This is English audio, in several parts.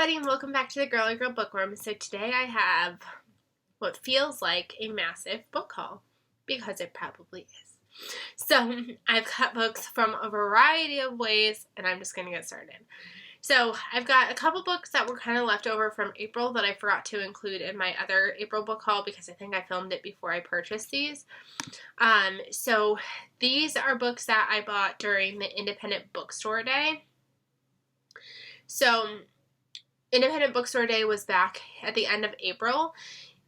everybody, and welcome back to the Girly Girl Bookworm. So today I have what feels like a massive book haul, because it probably is. So I've got books from a variety of ways, and I'm just going to get started. So I've got a couple books that were kind of left over from April that I forgot to include in my other April book haul because I think I filmed it before I purchased these. So these are books that I bought during the Independent Bookstore Day. So Independent Bookstore Day was back at the end of April,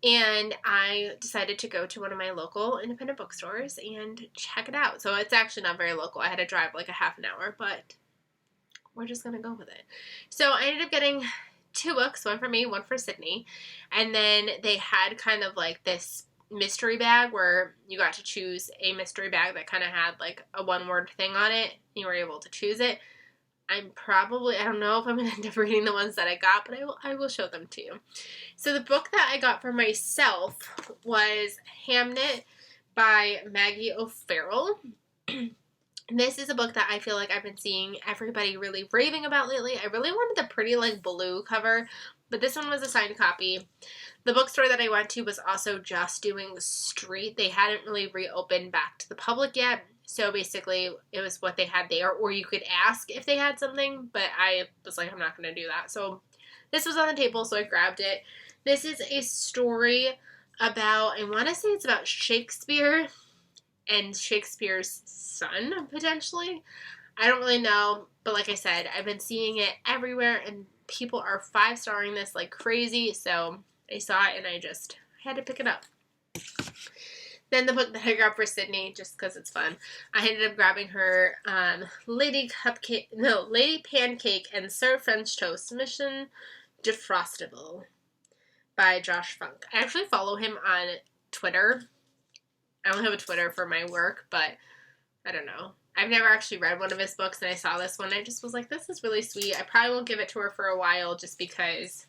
and I decided to go to one of my local independent bookstores and check it out. So it's actually not very local. I had to drive like a half an hour, but we're just going to go with it. So I ended up getting two books, one for me, one for Sydney, and then they had kind of like this mystery bag where you got to choose a mystery bag that kind of had like a one-word thing on it. You were able to choose it. I don't know if I'm going to end up reading the ones that I got, but I will show them to you. So the book that I got for myself was Hamnet by Maggie O'Farrell. This is a book that I feel like I've been seeing everybody really raving about lately. I really wanted the pretty like blue cover, but this one was a signed copy. The bookstore that I went to was also just doing street. They hadn't really reopened back to the public yet. So basically, it was what they had there, or you could ask if they had something, but I was like, I'm not going to do that. So this was on the table, so I grabbed it. This is a story about, I want to say it's about Shakespeare and Shakespeare's son, potentially. I don't really know, but like I said, I've been seeing it everywhere, and people are 5-starring this like crazy, so I saw it, and I had to pick it up. Then the book that I grabbed for Sydney, just because it's fun, I ended up grabbing her Lady Pancake and Sir French Toast, Mission Defrostable by Josh Funk. I actually follow him on Twitter. I don't have a Twitter for my work, but I don't know. I've never actually read one of his books, and I saw this one. I just was like, this is really sweet. I probably won't give it to her for a while just because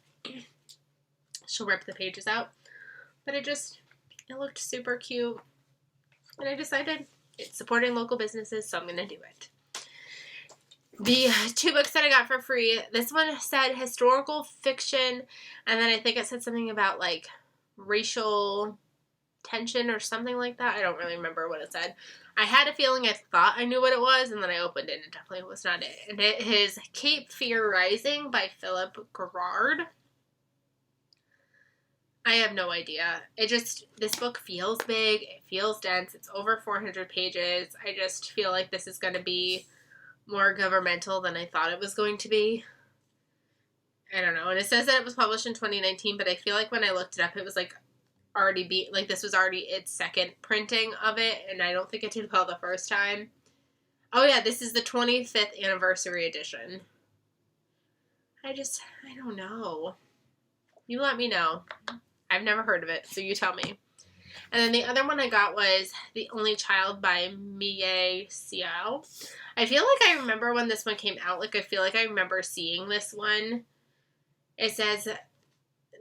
she'll rip the pages out. But it looked super cute, and I decided it's supporting local businesses, so I'm going to do it. The two books that I got for free, this one said historical fiction, and then I think it said something about, like, racial tension or something like that. I don't really remember what it said. I had a feeling I thought I knew what it was, and then I opened it, and it definitely was not it. And it is Cape Fear Rising by Philip Gerard. I have no idea. This book feels big. It feels dense. It's over 400 pages. I just feel like this is going to be more governmental than I thought it was going to be. I don't know. And it says that it was published in 2019, but I feel like when I looked it up, it was like this was already its second printing of it, and I don't think it did well the first time. Oh yeah, this is the 25th anniversary edition. I don't know. You let me know. I've never heard of it, so you tell me. And then the other one I got was The Only Child by Mie Xiao. I feel like I remember when this one came out. Like, I feel like I remember seeing this one. It says,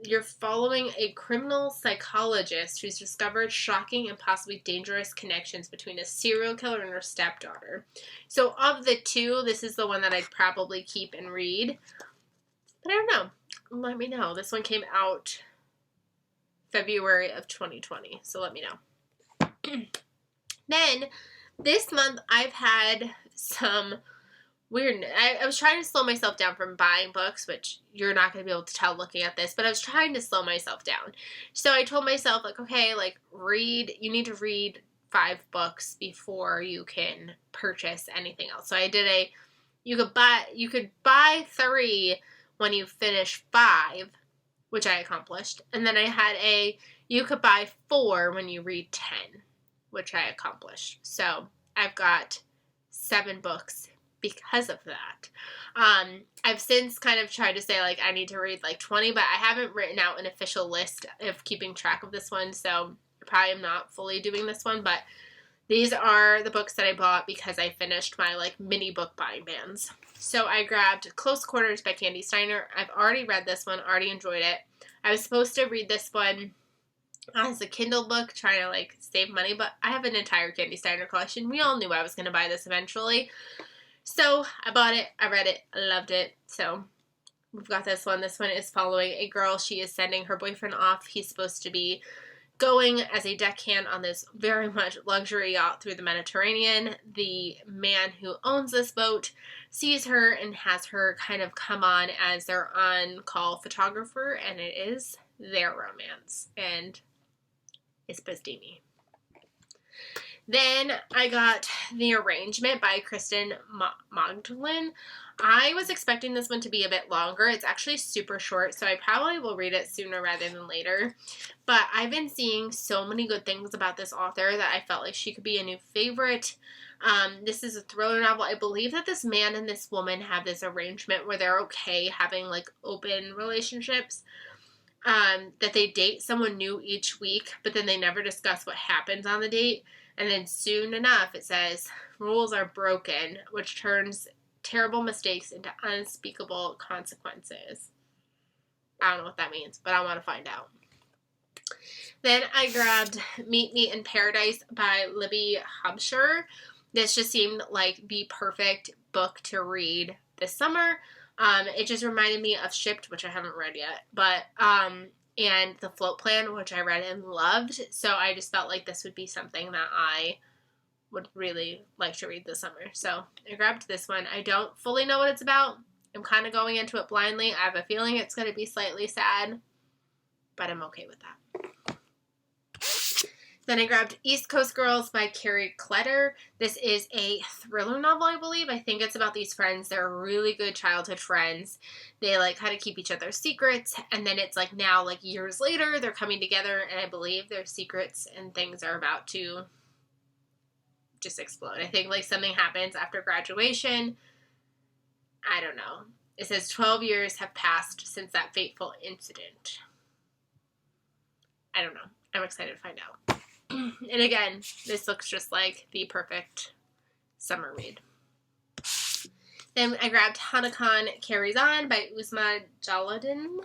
you're following a criminal psychologist who's discovered shocking and possibly dangerous connections between a serial killer and her stepdaughter. So of the two, this is the one that I'd probably keep and read. But I don't know. Let me know. This one came out February of 2020, so let me know. Then, this month, I've had some weirdness. I was trying to slow myself down from buying books, which you're not going to be able to tell looking at this, but I was trying to slow myself down. So I told myself, like, okay, like, you need to read 5 books before you can purchase anything else. So I did you could buy 3 when you finish 5, which I accomplished. And then I had you could buy 4 when you read 10, which I accomplished. So I've got 7 books because of that. I've since kind of tried to say, like, I need to read, like, 20, but I haven't written out an official list of keeping track of this one, so I probably am not fully doing this one, but these are the books that I bought because I finished my, like, mini book buying bans. So I grabbed Close Quarters by Candy Steiner. I've already read this one, already enjoyed it. I was supposed to read this one as a Kindle book, trying to, like, save money, but I have an entire Candy Steiner collection. We all knew I was going to buy this eventually. So I bought it, I read it, I loved it. So we've got this one. This one is following a girl. She is sending her boyfriend off. He's supposed to be going as a deckhand on this very much luxury yacht through the Mediterranean. The man who owns this boat sees her and has her kind of come on as their on-call photographer, and it is their romance, and it's steamy. Then I got The Arrangement by Kristen Magdalene. I was expecting this one to be a bit longer. It's actually super short, so I probably will read it sooner rather than later. But I've been seeing so many good things about this author that I felt like she could be a new favorite. This is a thriller novel. I believe that this man and this woman have this arrangement where they're okay having like open relationships. That they date someone new each week, but then they never discuss what happens on the date. And then soon enough, it says, rules are broken, which turns terrible mistakes into unspeakable consequences. I don't know what that means, but I want to find out. Then I grabbed Meet Me in Paradise by Libby Hubsher. This just seemed like the perfect book to read this summer. It just reminded me of Shipped, which I haven't read yet, but and The Float Plan, which I read and loved. So I just felt like this would be something that I would really like to read this summer. So I grabbed this one. I don't fully know what it's about. I'm kind of going into it blindly. I have a feeling it's going to be slightly sad, but I'm okay with that. Then I grabbed East Coast Girls by Carrie Kletter. This is a thriller novel, I believe. I think it's about these friends. They're really good childhood friends. They like how to keep each other's secrets. And then it's like now, like years later, they're coming together. And I believe their secrets and things are about to just explode. I think like something happens after graduation. I don't know. It says 12 years have passed since that fateful incident. I don't know. I'm excited to find out. And again, this looks just like the perfect summer read. Then I grabbed Hanukkah Carries On by Uzma Jalaluddin.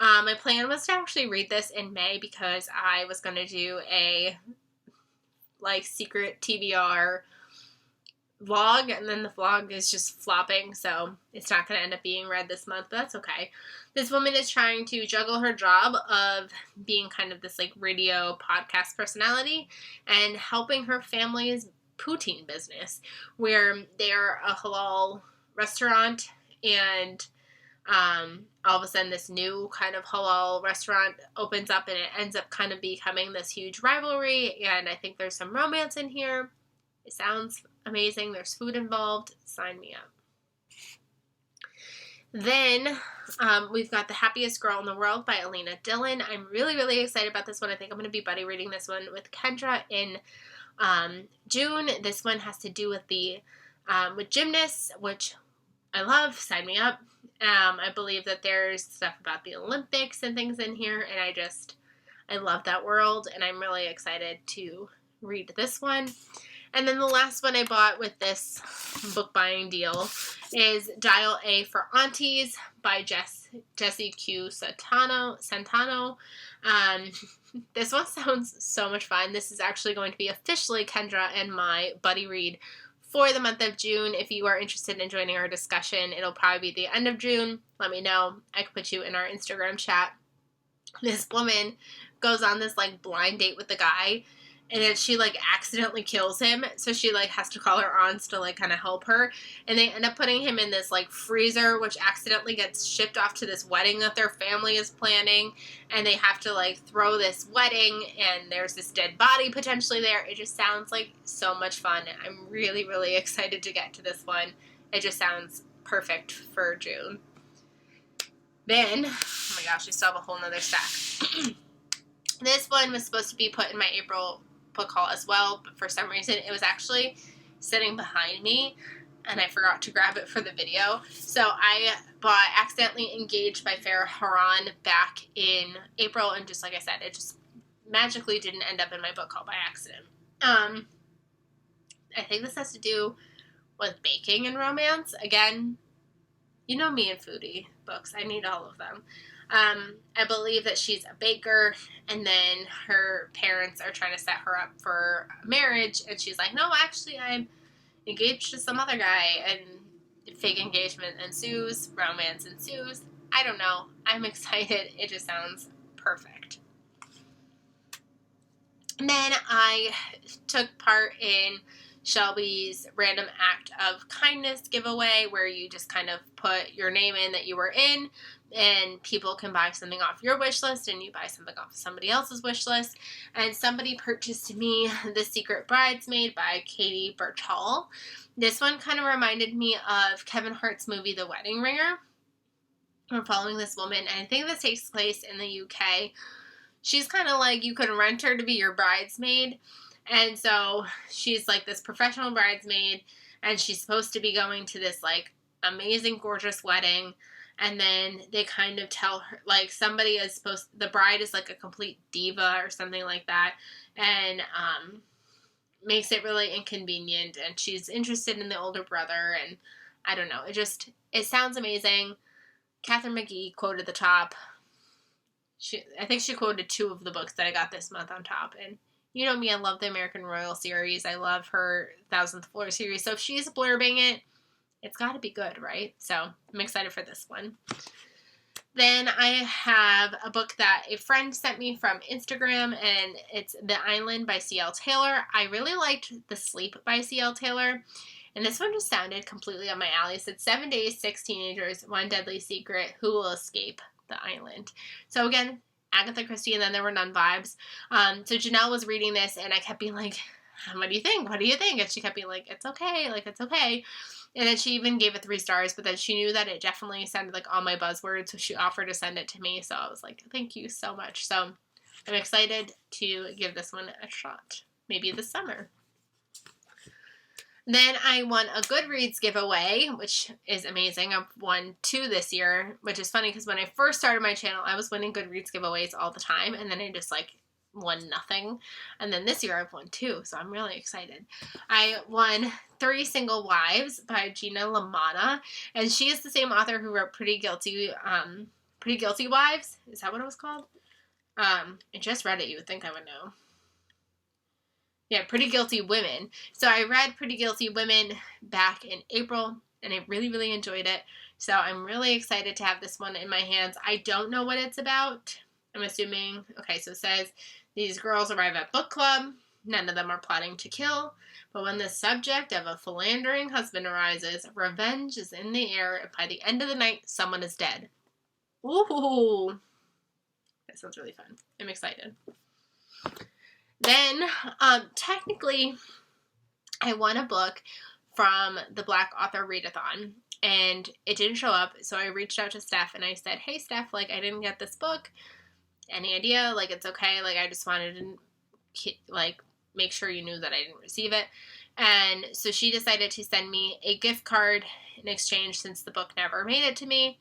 My plan was to actually read this in May because I was going to do a like secret TBR vlog, and then the vlog is just flopping, so it's not going to end up being read this month, but that's okay. This woman is trying to juggle her job of being kind of this like radio podcast personality and helping her family's poutine business, where they're a halal restaurant, and all of a sudden this new kind of halal restaurant opens up and it ends up kind of becoming this huge rivalry, and I think there's some romance in here. It sounds amazing. There's food involved. Sign me up. Then we've got The Happiest Girl in the World by Elena Dillon. I'm really, really excited about this one. I think I'm going to be buddy reading this one with Kendra in June. This one has to do with the with gymnasts, which I love. Sign me up. I believe that there's stuff about the Olympics and things in here, and I love that world, and I'm really excited to read this one. And then the last one I bought with this book buying deal is Dial A for Aunties by Jessie Q. Santano. This one sounds so much fun. This is actually going to be officially Kendra and my buddy read for the month of June. If you are interested in joining our discussion, it'll probably be the end of June. Let me know. I can put you in our Instagram chat. This woman goes on this like blind date with the guy, and then she like accidentally kills him, so she like has to call her aunts to like kind of help her, and they end up putting him in this like freezer, which accidentally gets shipped off to this wedding that their family is planning, and they have to like throw this wedding, and there's this dead body potentially there. It just sounds like so much fun. I'm really, really excited to get to this one. It just sounds perfect for June. Then, oh my gosh, I still have a whole nother stack. This one was supposed to be put in my April book haul as well, but for some reason it was actually sitting behind me and I forgot to grab it for the video. So I bought Accidentally Engaged by Farah Haran back in April, and just like I said, it just magically didn't end up in my book haul by accident. I think this has to do with baking and romance. Again, you know me and foodie books. I need all of them. I believe that she's a baker, and then her parents are trying to set her up for marriage, and she's like, no, actually, I'm engaged to some other guy, and fake engagement ensues, romance ensues. I don't know. I'm excited. It just sounds perfect. And then I took part in Shelby's Random Act of Kindness giveaway, where you just kind of put your name in that you were in, and people can buy something off your wish list, and you buy something off somebody else's wish list. And somebody purchased me The Secret Bridesmaid by Katie Burchall. This one kind of reminded me of Kevin Hart's movie The Wedding Ringer. We're following this woman, and I think this takes place in the UK. She's kind of like, you can rent her to be your bridesmaid. And so she's like this professional bridesmaid, and she's supposed to be going to this like amazing, gorgeous wedding. And then they kind of tell her, like, somebody is supposed, the bride is like a complete diva or something like that, and makes it really inconvenient. And she's interested in the older brother, and I don't know. It sounds amazing. Catherine McGee quoted the top. I think she quoted 2 of the books that I got this month on top. And you know me, I love the American Royal series. I love her 1000th Floor series. So if she's blurbing it, it's got to be good, right? So I'm excited for this one. Then I have a book that a friend sent me from Instagram, and it's The Island by C.L. Taylor. I really liked The Sleep by C.L. Taylor. And this one just sounded completely up my alley. It said 7 days, 6 teenagers, 1 deadly secret. Who will escape the island? So again, Agatha Christie, and then there were none vibes. So Janelle was reading this, and I kept being like, what do you think? What do you think? And she kept being like, it's okay. Like, it's okay. And then she even gave it 3 stars, but then she knew that it definitely sounded like all my buzzwords, so she offered to send it to me. So I was like, thank you so much. So I'm excited to give this one a shot. Maybe this summer. Then I won a Goodreads giveaway, which is amazing. I've won 2 this year, which is funny because when I first started my channel, I was winning Goodreads giveaways all the time, and then I just like won nothing. And then this year I've won 2, so I'm really excited. I won 3 Single Wives by Gina LaManna, and she is the same author who wrote Pretty Guilty Wives. Is that what it was called? I just read it. You would think I would know. Yeah, Pretty Guilty Women. So I read Pretty Guilty Women back in April, and I really, really enjoyed it. So I'm really excited to have this one in my hands. I don't know what it's about. I'm assuming, okay, so it says, these girls arrive at book club. None of them are plotting to kill. But when the subject of a philandering husband arises, revenge is in the air, and by the end of the night, someone is dead. Ooh. That sounds really fun. I'm excited. Then, technically, I won a book from the Black Author Readathon, and it didn't show up, so I reached out to Steph, and I said, hey, Steph, like, I didn't get this book. Any idea? Like, it's okay. Like, I just wanted to, like, make sure you knew that I didn't receive it. And so she decided to send me a gift card in exchange since the book never made it to me.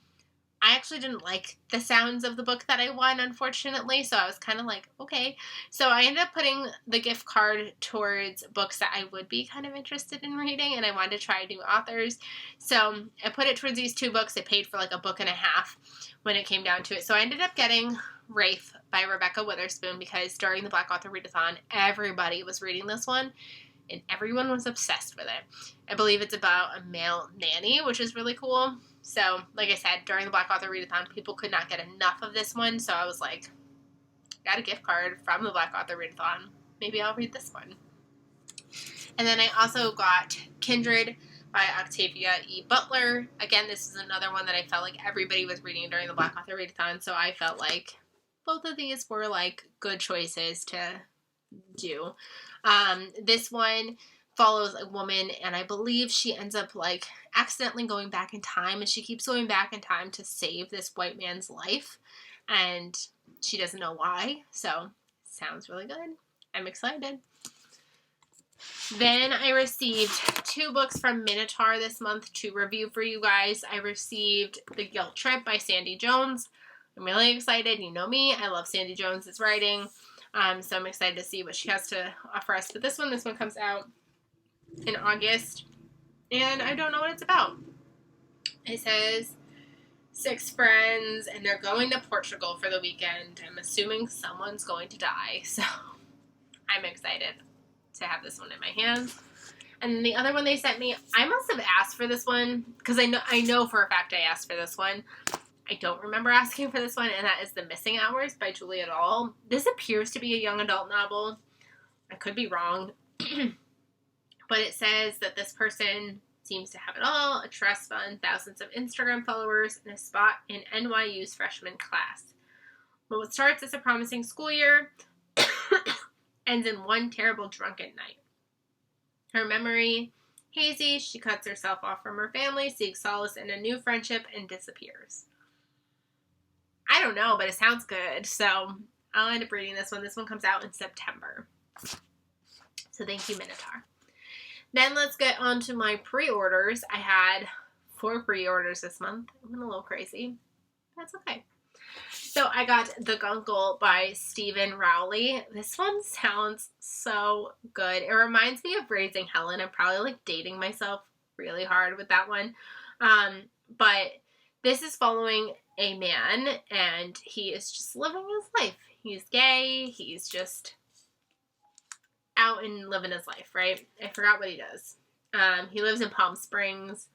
I actually didn't like the sounds of the book that I won, unfortunately, so I was kind of like, okay. So I ended up putting the gift card towards books that I would be kind of interested in reading, and I wanted to try new authors. So I put it towards these 2 books. I paid for like a book and a half when it came down to it. So I ended up getting Rafe by Rebecca Witherspoon, because during the Black Author Readathon, everybody was reading this one, and everyone was obsessed with it. I believe it's about a male nanny, which is really cool. So, like I said, during the Black Author Readathon, people could not get enough of this one, so I was like, got a gift card from the Black Author Readathon. Maybe I'll read this one. And then I also got Kindred by Octavia E. Butler. Again, this is another one that I felt like everybody was reading during the Black Author Readathon, so I felt like both of these were like good choices to do. This one follows a woman, and I believe she ends up like accidentally going back in time, and she keeps going back in time to save this white man's life, and she doesn't know why. So sounds really good. I'm excited. Then I received 2 books from Minotaur this month to review for you guys. I received The Guilt Trip by Sandy Jones. I'm really excited. You know me, I love Sandy Jones' writing. So I'm excited to see what she has to offer us. But this one comes out in August, and I don't know what it's about. It says 6 friends, and they're going to Portugal for the weekend. I'm assuming someone's going to die, so I'm excited to have this one in my hands. And then the other one they sent me, I must have asked for this one, because I know for a fact I asked for this one. I don't remember asking for this one, and that is The Missing Hours by Julia Dahl. This appears to be a young adult novel. I could be wrong. But it says that this person seems to have it all: a trust fund, thousands of Instagram followers, and a spot in NYU's freshman class. But what starts as a promising school year ends in one terrible drunken night. Her memory hazy, she cuts herself off from her family, seeks solace in a new friendship, and disappears. I don't know, but it sounds good, so I'll end up reading this one. This one comes out in September. So thank you, Minotaur. Then let's get on to my pre-orders. I had 4 pre-orders this month. I went a little crazy. That's okay. So I got The Guncle by Stephen Rowley. This one sounds so good. It reminds me of Raising Helen. I'm probably like dating myself really hard with that one. But this is following a man, and he is just living his life. He's gay. He's just out and living his life, right? I forgot what he does. He lives in Palm Springs.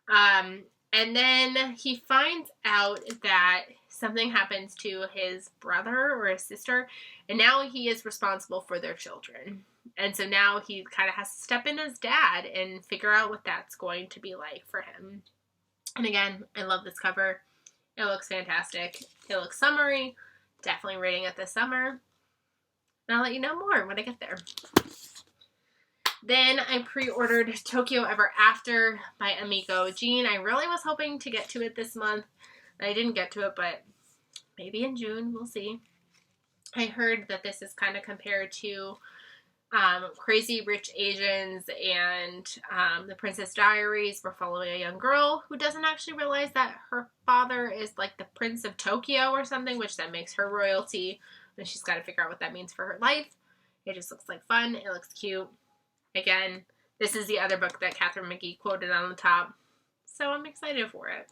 And then he finds out that something happens to his brother or his sister, and now he is responsible for their children. And so now he kind of has to step in as dad and figure out what that's going to be like for him. And again, I love this cover. It looks fantastic. It looks summery. Definitely reading it this summer. And I'll let you know more when I get there. Then I pre-ordered Tokyo Ever After by Emiko Jean. I really was hoping to get to it this month. I didn't get to it, but maybe in June. We'll see. I heard that this is kind of compared to Crazy Rich Asians and The Princess Diaries. We're following a young girl who doesn't actually realize that her father is like the Prince of Tokyo or something, which then makes her royalty. And she's got to figure out what that means for her life. It just looks like fun. It looks cute. Again, this is the other book that Katharine McGee quoted on the top. So I'm excited for it.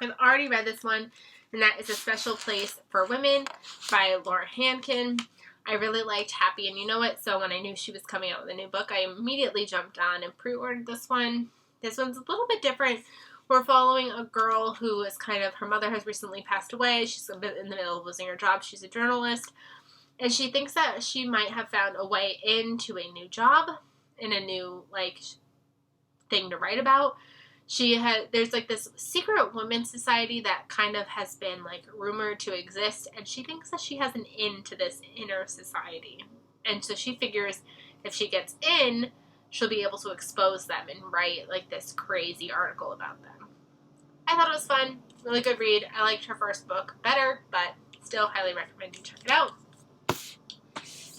I've already read this one, and that is A Special Place for Women by Laura Hankin. I really liked Happy and You Know It, so when I knew she was coming out with a new book, I immediately jumped on and pre-ordered this one. This one's a little bit different. We're following a girl who is her mother has recently passed away. She's in the middle of losing her job. She's a journalist. And she thinks that she might have found a way into a new job and a new, thing to write about. There's, this secret women's society that kind of has been, rumored to exist. And she thinks that she has an in to this inner society. And so she figures if she gets in, she'll be able to expose them and write, this crazy article about them. I thought it was fun. Really good read. I liked her first book better, but still highly recommend you check it out.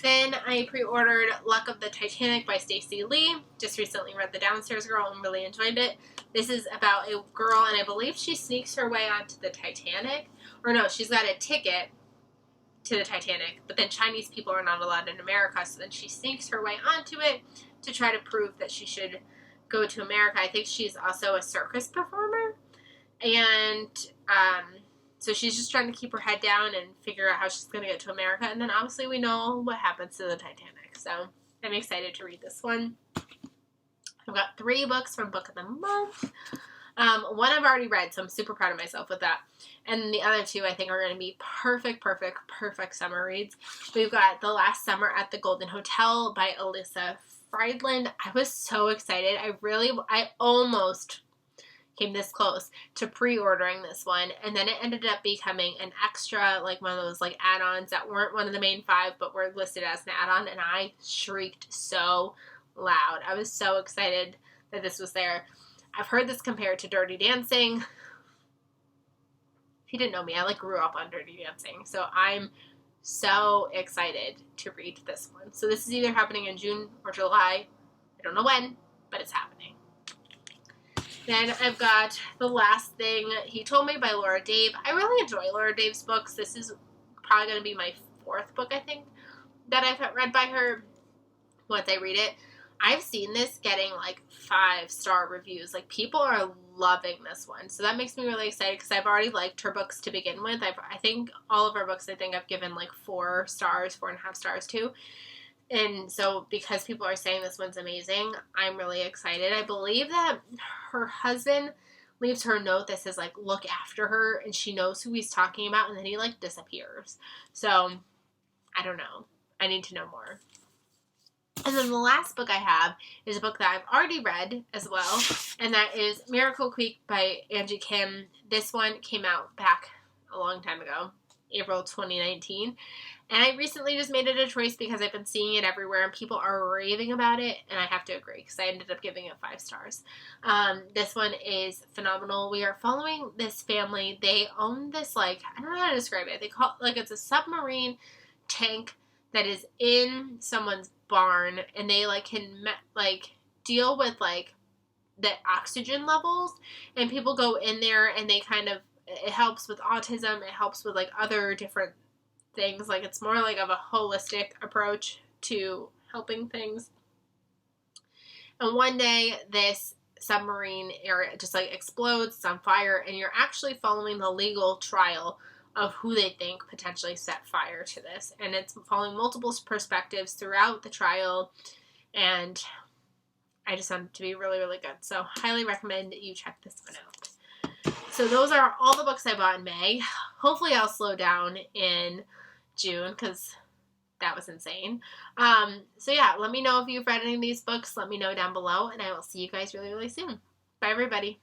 Then I pre-ordered Luck of the Titanic by Stacey Lee. Just recently read The Downstairs Girl and really enjoyed it. This is about a girl, and I believe she sneaks her way onto the Titanic. Or no, she's got a ticket to the Titanic, but then Chinese people are not allowed in America, so then she sneaks her way onto it to try to prove that she should go to America. I think she's also a circus performer. And so she's just trying to keep her head down and figure out how she's going to get to America. And then obviously we know what happens to the Titanic. So I'm excited to read this one. I've got 3 books from Book of the Month. One I've already read, so I'm super proud of myself with that. And the other 2 I think are going to be perfect summer reads. We've got The Last Summer at the Golden Hotel by Alyssa Friedland. I was so excited. I almost came this close to pre-ordering this one, and then it ended up becoming an extra, one of those add-ons that weren't one of the main 5 but were listed as an add-on, and I shrieked so loud. I was so excited that this was there. I've heard this compared to Dirty Dancing. If you didn't know me, I grew up on Dirty Dancing, so I'm so excited to read this one. So this is either happening in June or July. I don't know when, but it's happening. Then I've got The Last Thing He Told Me by Laura Dave. I really enjoy Laura Dave's books. This is probably going to be my 4th book, I think, that I've read by her once I read it. I've seen this getting 5-star reviews. People are loving this one. So that makes me really excited because I've already liked her books to begin with. I think all of her books, I've given 4 stars, 4.5 stars too. And so because people are saying this one's amazing, I'm really excited. I believe that her husband leaves her a note that says, like, look after her, and she knows who he's talking about, and then he, like, disappears. So, I don't know. I need to know more. And then the last book I have is a book that I've already read as well, and that is Miracle Creek by Angie Kim. This one came out back a long time ago, April 2019. And I recently just made it a choice because I've been seeing it everywhere and people are raving about it, and I have to agree because I ended up giving it 5 stars. This one is phenomenal. We are following this family. They own this, like, I don't know how to describe it. They call it, like, it's a submarine tank that is in someone's barn, and they, like, can, like, deal with, like, the oxygen levels, and people go in there and they kind of, it helps with autism, it helps with, like, other different things. Like, it's more like of a holistic approach to helping things. And one day this submarine area just, like, explodes, it's on fire, and you're actually following the legal trial of who they think potentially set fire to this. And it's following multiple perspectives throughout the trial, and I just found it to be really, really good. So highly recommend that you check this one out. So those are all the books I bought in May. Hopefully I'll slow down in June because that was insane. So yeah, let me know if you've read any of these books. Let me know down below, and I will see you guys really, really soon. Bye, everybody.